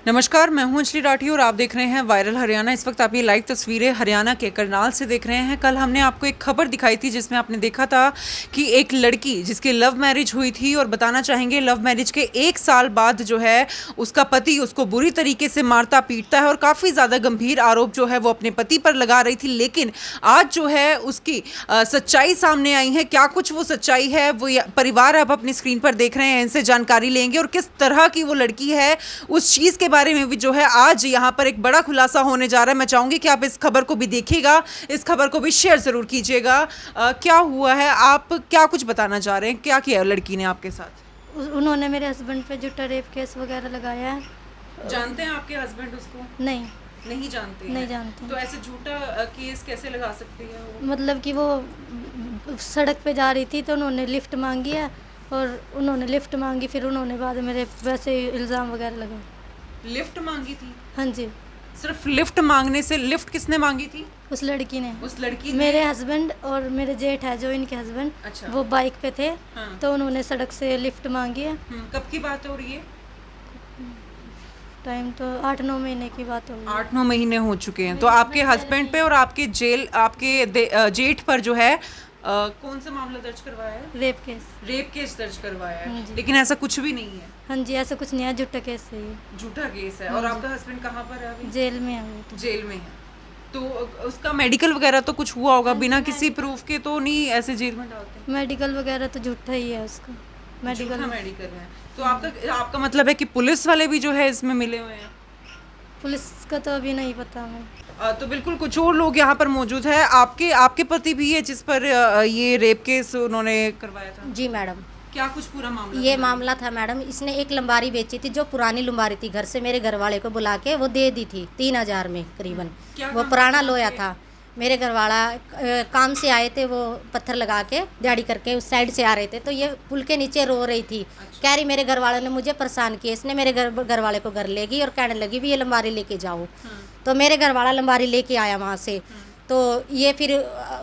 नमस्कार, मैं हूं अंजलि राठी और आप देख रहे हैं वायरल हरियाणा। इस वक्त आप ये लाइव तस्वीरें हरियाणा के करनाल से देख रहे हैं। कल हमने आपको एक खबर दिखाई थी जिसमें आपने देखा था कि एक लड़की जिसकी लव मैरिज हुई थी, और बताना चाहेंगे लव मैरिज के 1 साल बाद जो है उसका पति उसको बुरी तरीके से मारता पीटता है और काफ़ी ज़्यादा गंभीर आरोप जो है वो अपने पति पर लगा रही थी। लेकिन आज जो है उसकी सच्चाई सामने आई है। क्या कुछ वो सच्चाई है वो परिवार अब अपनी स्क्रीन पर देख रहे हैं, इनसे जानकारी लेंगे और किस तरह की वो लड़की है उस चीज़ के बारे में भी जो है आज यहाँ पर एक बड़ा खुलासा होने जा रहा है। मैं चाहूंगी कि आप इस खबर को भी देखिएगा, इस खबर को भी शेयर जरूर कीजिएगा। क्या हुआ है, आप क्या कुछ बताना चाह रहे हैं, क्या किया लड़की ने आपके साथ? उन्होंने मेरे हस्बैंड पे झूठा रेप केस वगैरह लगाया है। जानते हैं आपके हस्बैंड उसको? नहीं जानते नहीं जानते। तो ऐसे झूठा केस कैसे लगा सकती है वो? मतलब कि वो सड़क पे जा रही थी तो उन्होंने लिफ्ट मांगी है, और उन्होंने लिफ्ट मांगी, फिर उन्होंने बाद मेरे वैसे इल्ज़ाम वगैरह लगाए। लिफ्ट मांगी थी? हाँ जी। सिर्फ लिफ्ट मांगने से? लिफ्ट किसने मांगी थी? उस लड़की ने। मेरे हस्बैंड और मेरे जेठ है जो इनके हस्बैंड, अच्छा। वो बाइक पे थे। हाँ। तो उन्होंने सड़क से लिफ्ट मांगी है। कब की बात हो रही है? टाइम तो 8-9 महीने की बात होगी। 8-9 महीने हो चुके हैं। तो आपके हस्बैंड पे और आपके जेठ पर जो है कौन सा मामला दर्ज करवाया है? रेप केस दर्ज करवाया है। हाँ जी। लेकिन ऐसा कुछ भी नहीं है? हाँ जी, ऐसा कुछ नहीं है, झूठा केस है ये। झूठा केस है। हाँ और जी। आपका हस्बैंड कहाँ पर है अभी? जेल में है वो तो। जेल में है। तो उसका मेडिकल वगैरह तो कुछ हुआ होगा? हाँ जी, बिना किसी प्रूफ के तो नहीं ऐसे जेल में डालते? मेडिकल वगैरह तो झूठा ही है उसका। मेडिकल है। तो आपका मतलब है कि पुलिस वाले भी जो है इसमें मिले हुए हैं? पुलिस का तो अभी नहीं पता हमें। तो बिल्कुल कुछ और लोग यहाँ पर मौजूद है। आपके पति भी है जिस पर ये रेप केस उन्होंने करवाया था? जी मैडम, क्या कुछ पूरा मामला ये मामला था मैडम, इसने एक लंबारी बेची थी जो पुरानी लंबारी थी, घर से मेरे घर वाले को बुला के वो दे दी थी 3000 में करीबन। वो पुराना लोया था। मेरे घर वाला काम से आए थे, वो पत्थर लगा के दिहाड़ी करके उस साइड से आ रहे थे, तो ये पुल के नीचे रो रही थी। कह रही मेरे घर वालों ने मुझे परेशान किया। इसने मेरे घर वाले को घर ले गई और कहने लगी भी ये लंबारी लेके जाओ। तो मेरे घर वाला लंबारी लेके आया वहाँ से। तो ये फिर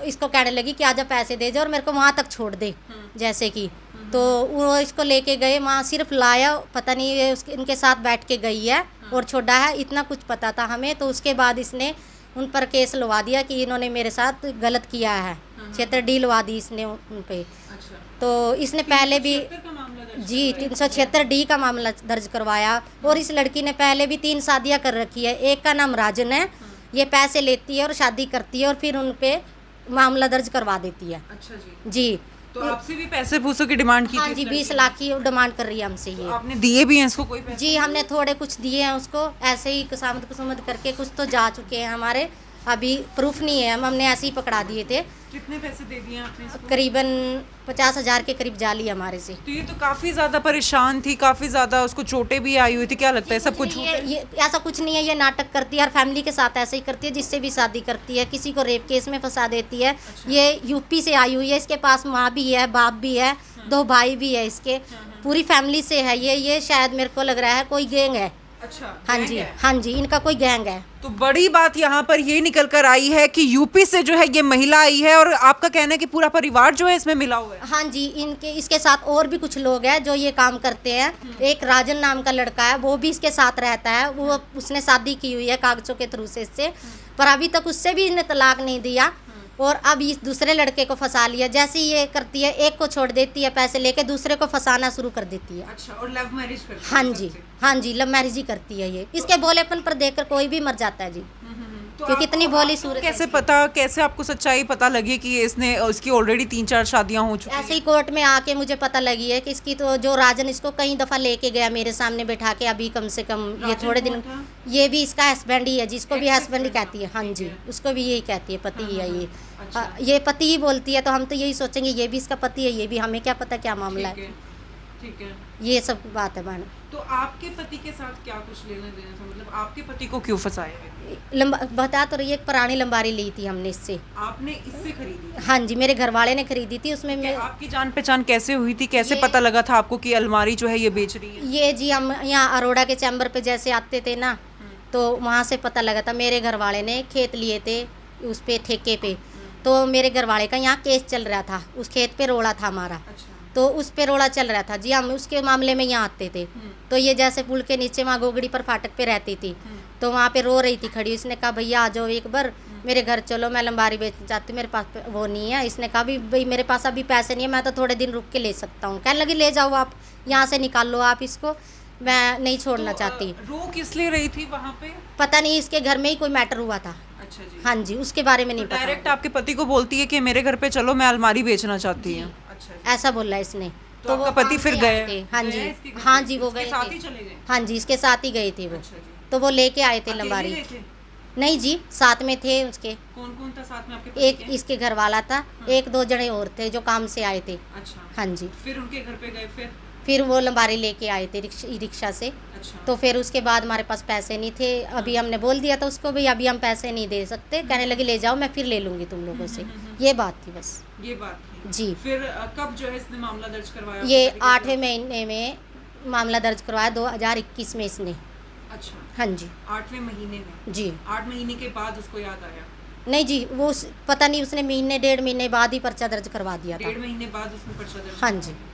इसको कहने लगी कि आजा पैसे दे जाओ और मेरे को वहाँ तक छोड़ दे जैसे कि। तो वो इसको लेके गए वहाँ, सिर्फ लाया, पता नहीं ये उसके इनके साथ बैठ के गई है और छोड़ा है, इतना कुछ पता था हमें। तो उसके बाद इसने उन पर केस लगा दिया कि इन्होंने मेरे साथ गलत किया है। क्षेत्र डी लगा दी इसने उन पे। अच्छा। तो इसने पहले भी जी 376 डी का मामला दर्ज करवाया। और इस लड़की ने पहले भी 3 शादियां कर रखी है। एक का नाम राजन है। ये पैसे लेती है और शादी करती है और फिर उन पे मामला दर्ज करवा देती है। अच्छा जी। जी। तो आपसे भी पैसे पूसों की डिमांड की हाँ थी? जी, 20 लाख की डिमांड कर रही है हमसे ये। आपने दिए भी हैं इसको कोई पैसे? जी, हमने थोड़े कुछ दिए हैं उसको, ऐसे ही कुसामद कुसुमद करके कुछ तो जा चुके हैं हमारे। अभी प्रूफ नहीं है, हमने ऐसे ही पकड़ा दिए थे। कितने पैसे दे दिए आपने इसको? करीबन 50,000 के करीब जाली हमारे से। तो ये तो काफी ज्यादा परेशान थी, काफी ज्यादा उसको चोटें भी आई हुई थी। क्या लगता है सब कुछ? ये ऐसा कुछ नहीं है, ये नाटक करती है, हर फैमिली के साथ ऐसे ही करती है, जिससे भी शादी करती है, किसी को रेप केस में फंसा देती है। ये यूपी से आई हुई है, इसके पास माँ भी है, बाप भी है, 2 भाई भी है इसके, पूरी फैमिली से है ये शायद मेरे को लग रहा है कोई गैंग है। अच्छा। हाँ जी, इनका कोई गैंग है। तो बड़ी बात यहाँ पर ये निकल कर आई है कि यूपी से जो है ये महिला आई है, और आपका कहना है कि पूरा परिवार जो है इसमें मिला हुआ है? हाँ जी, इसके साथ और भी कुछ लोग हैं जो ये काम करते हैं। एक राजन नाम का लड़का है, वो भी इसके साथ रहता है। वो उसने शादी की हुई है कागजों के थ्रू से इससे, पर अभी तक उससे भी इसने तलाक नहीं दिया। और अब इस दूसरे लड़के को फंसा लिया। जैसे ही ये करती है, एक को छोड़ देती है पैसे लेके, दूसरे को फंसाना शुरू कर देती है। अच्छा। और लव मैरिज करती है? हाँ जी, लव मैरिज ही करती है ये। इसके भोलेपन पर देखकर कोई भी मर जाता है जी। तो क्योंकि इतनी भोली सूरत कैसे आपको सच्चाई पता लगी कि इसकी ऑलरेडी 3-4 शादियां हो चुकी हैं? ऐसे ही कोर्ट में आके मुझे पता लगी है कि इसकी तो जो राजन इसको कई दफ़ा लेके गया मेरे सामने बैठा के, अभी कम से कम ये थोड़े दिन। ये भी इसका हस्बैंड ही है, जिसको भी हस्बैंड ही कहती है। हाँ जी, उसको भी यही कहती है, पति ही है ये। ये पति ही बोलती है, तो हम तो यही सोचेंगे ये भी इसका पति है, ये भी, हमें क्या पता क्या मामला है। ठीक है। ये सब बात है मैडम। तो आपके पति के साथ क्या कुछ लेना देना था? मतलब आपके पति को क्यों फंसाया? बता तो रही है, एक पुरानी लंबारी ली थी हमने इससे। आपने इससे खरीदी थी? हाँ जी, मेरे घर वाले ने खरीदी थी। उसमें आपकी जान पहचान कैसे हुई थी? कैसे पता लगा था आपको कि अलमारी जो है ये बेच रही है? ये जी, हम यहाँ अरोड़ा के चैम्बर पे जैसे आते थे ना, तो वहाँ से पता लगा था। मेरे घर वाले ने खेत लिए थे उस पे ठेके पे, तो मेरे घर वाले का यहाँ केस चल रहा था, उस खेत पे रोड़ा था हमारा। तो उस पे रोड़ा चल रहा था जी। हम उसके मामले में यहाँ आते थे, तो ये जैसे पुल के नीचे वहाँ गोगड़ी पर फाटक पे रहती थी, तो वहाँ पे रो रही थी खड़ी। उसने कहा भैया आ जाओ एक बार मेरे घर चलो, मैं लंबारी बेचना चाहती हूँ, मेरे पास वो नहीं है। इसने कहा भी भाई मेरे पास अभी पैसे नहीं है, मैं तो थोड़े दिन रुक के ले सकता हूँ। कहने लगी ले जाओ आप, यहाँ से निकाल लो आप इसको, मैं नहीं छोड़ना चाहती। रो किस लिए रही थी वहाँ पे? पता नहीं, इसके घर में ही कोई मैटर हुआ था। अच्छा जी। हाँ जी, उसके बारे में नहीं पता। डायरेक्ट आपके पति को बोलती है कि मेरे घर पे चलो, मैं अलमारी बेचना चाहती हूँ। अच्छा जी। ऐसा बोला इसने। तो आपका पति फिर गए? हाँ गए जी, इसके घर हाँ पे? जी, वो इसके गए साथ ही थे। चले गए? हाँ जी, इसके साथ ही गए थे वो। अच्छा जी। तो वो लेके आए थे अकेले लंबारी। गए थे? नहीं जी, साथ में थे उसके। कौन कौन था साथ में आपके पति एक के? इसके घर वाला था, एक दो जने और थे जो काम से आए थे। अच्छा। हाँ जी, फिर उनके घर पे गए फिर वो लंबारी लेके आए थे रिक्शा से। अच्छा। तो फिर उसके बाद हमारे पास पैसे नहीं थे। अभी हमने बोल दिया था उसको भाई अभी हम पैसे नहीं दे सकते। कहने लगी ले जाओ, मैं फिर ले लूँगी तुम लोगों से। ये बात थी बस। ये बात थी। जी। फिर कब जो है इसने मामला दर्ज करवाया? ये आपके पति के 8वें महीने में मामला दर्ज करवाया, 2021 में इसने। खिलाफ? अच्छा। हाँ जी। 8वें महीने में? जी। 8 महीने के बाद उसको याद आया? नहीं जी, वो पता नहीं उसने महीने 1.5 महीने बाद ही पर्चा दर्ज करवा दिया था। 1.5 महीने बाद उसने पर्चा दर्ज हाँ करवाया। जी।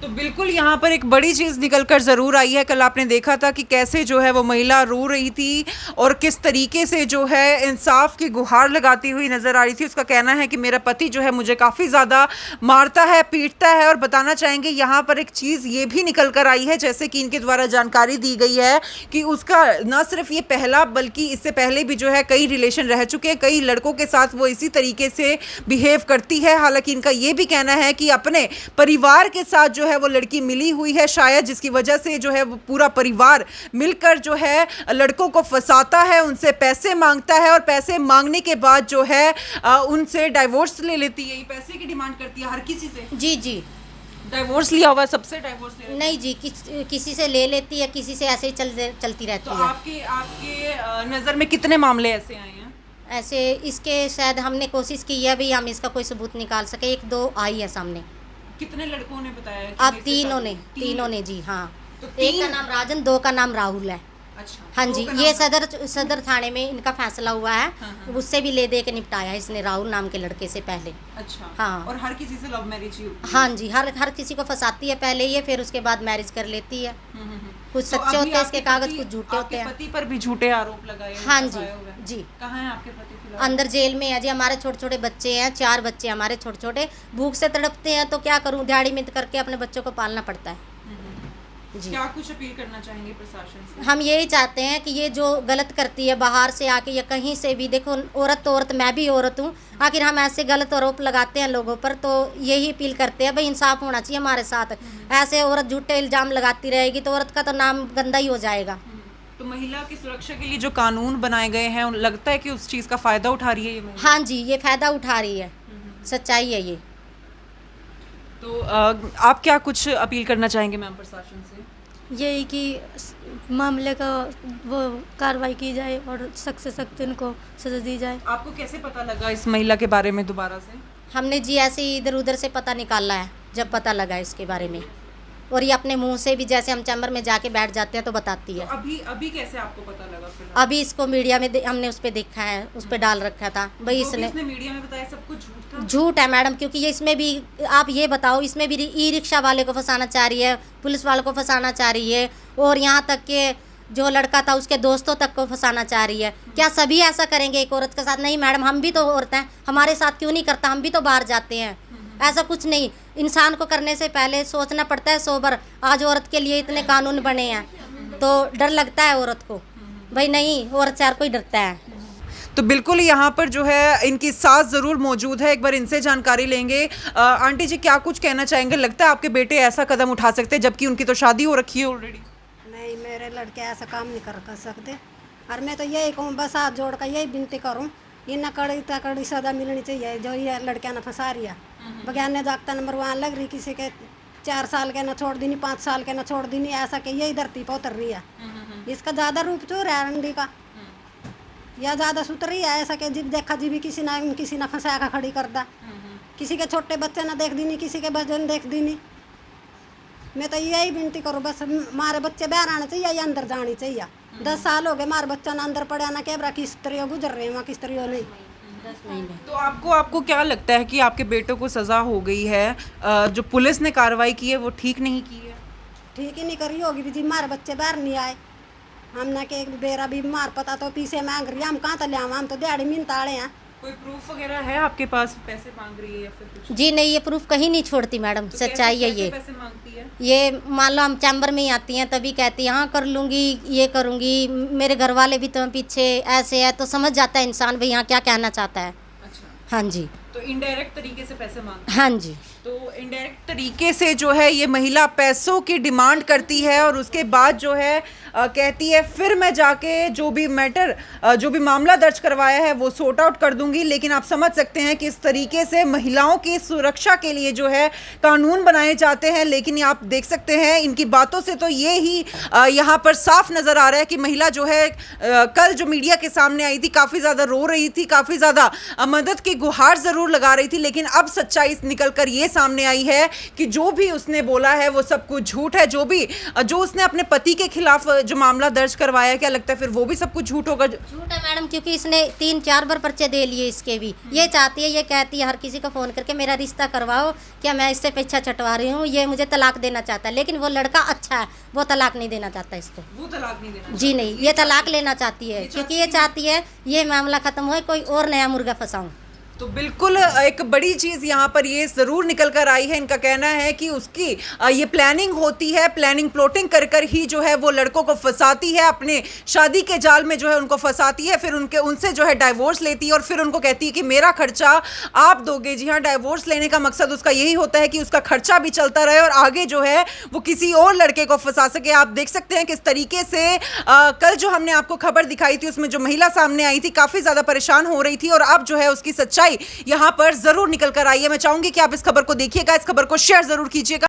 तो बिल्कुल यहाँ पर एक बड़ी चीज़ निकल कर ज़रूर आई है। कल आपने देखा था कि कैसे जो है वो महिला रो रही थी और किस तरीके से जो है इंसाफ की गुहार लगाती हुई नज़र आ रही थी। उसका कहना है कि मेरा पति जो है मुझे काफ़ी ज़्यादा मारता है, पीटता है। और बताना चाहेंगे यहाँ पर एक चीज़ ये भी निकल कर आई है, जैसे कि इनके द्वारा जानकारी दी गई है कि उसका न सिर्फ ये पहला बल्कि इससे पहले भी जो है कई रिलेशन रह चुके हैं, कई लड़कों के साथ वो इसी तरीके से बिहेव करती है। हालांकि इनका ये भी कहना है कि अपने परिवार के साथ जो है वो लड़की मिली हुई है शायद, जिसकी वजह से जो है वो पूरा परिवार मिलकर जो है लड़कों को फंसाता है, उनसे पैसे मांगता है और पैसे मांगने के बाद जो है उनसे डाइवोर्स ले लेती है। ये पैसे की डिमांड करती है हर किसी से। जी जी। डाइवोर्स लिया हुआ है, सबसे डाइवोर्स ले लेती है। नहीं जी, किसी से ले लेती है, किसी से ऐसे ही चलती रहती तो है। आपके आपके नज़र में कितने मामले ऐसे आए हैं? ऐसे इसके शायद हमने कोशिश की है भी हम इसका कोई सबूत निकाल सके, 1-2 आई है सामने। कितने लड़कों ने बताया कि अब मेरे से तीनों ने जी। हाँ, तो एक का नाम राजन, 2 का नाम राहुल है। अच्छा। हाँ दो जी, का ये नाम सदर थाने में इनका फैसला हुआ है। हाँ। उससे भी ले दे के निपटाया है इसने, राहुल नाम के लड़के से पहले। अच्छा। हाँ। और हर किसी से लव मैरिज ही होती है? हाँ जी, हर किसी को फंसाती है पहले ये, फिर उसके बाद मैरिज कर लेती है। कुछ तो सच्चे अभी होते हैं इसके आपके कागज, पति- कुछ झूठे होते आपके हैं। पति पर भी झूठे आरोप लगाए हैं, हाँ जी, फंसाए हुए हैं। जी। कहाँ हैं आपके पति फिलहाल? अंदर जेल में है जी। हमारे छोटे छोटे बच्चे हैं, 4 बच्चे हमारे छोटे छोटे, भूख से तड़पते हैं। तो क्या करूं, दिहाड़ी मेहनत करके अपने बच्चों को पालना पड़ता है जी। क्या कुछ अपील करना चाहेंगे प्रशासन से? हम यही चाहते हैं कि ये जो गलत करती है बाहर से आके या कहीं से भी, देखो औरत तो औरत, मैं भी औरत हूँ, आखिर हम ऐसे गलत आरोप लगाते हैं लोगों पर, तो यही अपील करते हैं भाई इंसाफ होना चाहिए हमारे साथ। ऐसे औरत झूठे इल्ज़ाम लगाती रहेगी तो औरत का तो नाम गंदा ही हो जाएगा। तो महिला की सुरक्षा के लिए जो कानून बनाए गए हैं, लगता है कि उस चीज़ का फ़ायदा उठा रही है ये महिला? हाँ जी, ये फ़ायदा उठा रही है, सच्चाई है ये। तो आप क्या कुछ अपील करना चाहेंगे मैम प्रशासन से? यही कि मामले का वो कार्रवाई की जाए और सख्त से सख्त इनको सजा दी जाए। आपको कैसे पता लगा इस महिला के बारे में दोबारा से? हमने जी ऐसे ही इधर उधर से पता निकाला है, जब पता लगा इसके बारे में। और ये अपने मुंह से भी, जैसे हम चैम्बर में जाके बैठ जाते हैं तो बताती है। तो अभी कैसे आपको पता लगा फिर? अभी इसको मीडिया में हमने उस पर देखा है, उस पर डाल रखा था भाई जो भी इसने। इसने मीडिया में बताया सब कुछ झूठ था? झूठ है मैडम, क्योंकि ये इसमें भी, आप ये बताओ, इसमें भी ई रिक्शा वाले को फंसाना चाह रही है, पुलिस वालों को फंसाना चाह रही है, और यहाँ तक के जो लड़का था उसके दोस्तों तक को फंसाना चाह रही है। क्या सभी ऐसा करेंगे एक औरत के साथ? नहीं मैडम, हम भी तो औरत हैं, हमारे साथ क्यों नहीं करता? हम भी तो बाहर जाते हैं। ऐसा कुछ नहीं, इंसान को करने से पहले सोचना पड़ता है 100 बार। आज औरत के लिए इतने कानून बने हैं तो डर लगता है औरत को, भाई नहीं, औरत से हर कोई डरता है। तो बिल्कुल यहाँ पर जो है इनकी सास ज़रूर मौजूद है, एक बार इनसे जानकारी लेंगे। आंटी जी, क्या कुछ कहना चाहेंगे? लगता है आपके बेटे ऐसा कदम उठा सकते हैं जबकि उनकी तो शादी हो रखी है ऑलरेडी? नहीं, मेरे लड़के ऐसा काम नहीं कर सकते। और मैं तो यही कहूँ, बस हाथ जोड़ कर यही विनती करूँ, इन्हें कड़ी तकड़ी सजा मिलनी चाहिए जो ये लड़कियां ने फंसा रही है। बगैर ने जागता नंबर 1 लग रही, किसी के 4 साल के न छोड़ दीनी, 5 साल के न छोड़ दीनी, ऐसा कि यही धरती पर उतर रही है। इसका ज़्यादा रूप चोर है रंडी का, या ज़्यादा सुतर रही है, ऐसा कि जिब देखा जी भी किसी ना फंसा कर खड़ी कर दा। किसी के छोटे बच्चे ना देख दीनी, किसी के बजन देख दीनी। मैं तो यही विनती करूँ, बस हमारे बच्चे बाहर आने चाहिए या अंदर जानी चाहिए। 10 साल हो गए हमारे बच्चा ना अंदर पड़ा ना कैबरा, किस तरह गुजर रहे हैं वहाँ, किस तरह नहीं। 10 महीने। तो आपको क्या लगता है कि आपके बेटों को सजा हो गई है, जो पुलिस ने कार्रवाई की है वो ठीक नहीं की है? ठीक ही नहीं करी होगी जी, हमारे बच्चे बाहर नहीं आए, हमने के एक बेरा भी मार पता तो पीछे मांग रही, हम कहाँ तो ले हम तो दिहाड़ी मिनत आड़े हैं। कोई प्रूफ वगैरह है आपके पास, पैसे मांग रही है या फिर कुछ? जी नहीं, ये प्रूफ कहीं नहीं छोड़ती मैडम, तो सच्चाई है कैसे ये। पैसे मांगती है? ये मान लो हम चैम्बर में ही आती हैं तभी कहती हैं हाँ कर लूँगी, ये करूँगी, मेरे घर वाले भी तो पीछे ऐसे है, तो समझ जाता है इंसान भाई यहाँ क्या कहना चाहता है। अच्छा, हाँ जी, तो इनडायरेक्ट तरीके से पैसे मांगती हाँ जी। है। तो इनडायरेक्ट तरीके से जो है ये महिला पैसों की डिमांड करती है और उसके बाद जो है कहती है फिर मैं जाके जो भी मैटर जो भी मामला दर्ज करवाया है वो सॉर्ट आउट कर दूंगी। लेकिन आप समझ सकते हैं कि इस तरीके से महिलाओं की सुरक्षा के लिए जो है कानून बनाए जाते हैं। लेकिन आप देख सकते हैं इनकी बातों से तो ये ही यहाँ पर साफ नज़र आ रहा है कि महिला जो है कल जो मीडिया के सामने आई थी काफ़ी ज़्यादा रो रही थी, काफ़ी ज़्यादा मदद की गुहार ज़रूर लगा रही थी। लेकिन अब सच्चाई निकल कर ये सामने आई है कि जो भी उसने बोला है वो सब कुछ झूठ है। जो उसने अपने पति के खिलाफ जो मामला दर्ज करवाया, क्या लगता है फिर वो भी सब कुछ झूठ होगा? झूठ है मैडम, क्योंकि इसने 3-4 बार पर्चे दे लिए इसके भी। ये चाहती है, ये कहती है हर किसी को फ़ोन करके मेरा रिश्ता करवाओ, क्या मैं इससे पीछा छटवा रही हूँ, ये मुझे तलाक देना चाहता है। लेकिन वो लड़का अच्छा है, वो तलाक नहीं देना चाहता इसको। वो तलाक नहीं देना? जी नहीं, ये तलाक लेना चाहती है, क्योंकि ये चाहती है ये मामला ख़त्म होए, कोई और नया मुर्गा फंसाऊँ। तो बिल्कुल एक बड़ी चीज़ यहाँ पर ये ज़रूर निकल कर आई है। इनका कहना है कि उसकी ये प्लानिंग होती है, प्लानिंग प्लॉटिंग कर कर ही जो है वो लड़कों को फंसाती है, अपने शादी के जाल में जो है उनको फंसाती है, फिर उनसे जो है डाइवोर्स लेती है और फिर उनको कहती है कि मेरा खर्चा आप दोगे। जी हाँ, डाइवोर्स लेने का मकसद उसका यही होता है कि उसका खर्चा भी चलता रहे और आगे जो है वो किसी और लड़के को फंसा सके। आप देख सकते हैं किस तरीके से कल जो हमने आपको खबर दिखाई थी उसमें जो महिला सामने आई थी काफ़ी ज़्यादा परेशान हो रही थी और अब जो है उसकी सच्चाई यहाँ पर जरूर निकल कर आई है। मैं चाहूंगी कि आप इस खबर को देखिएगा, इस खबर को शेयर जरूर कीजिएगा।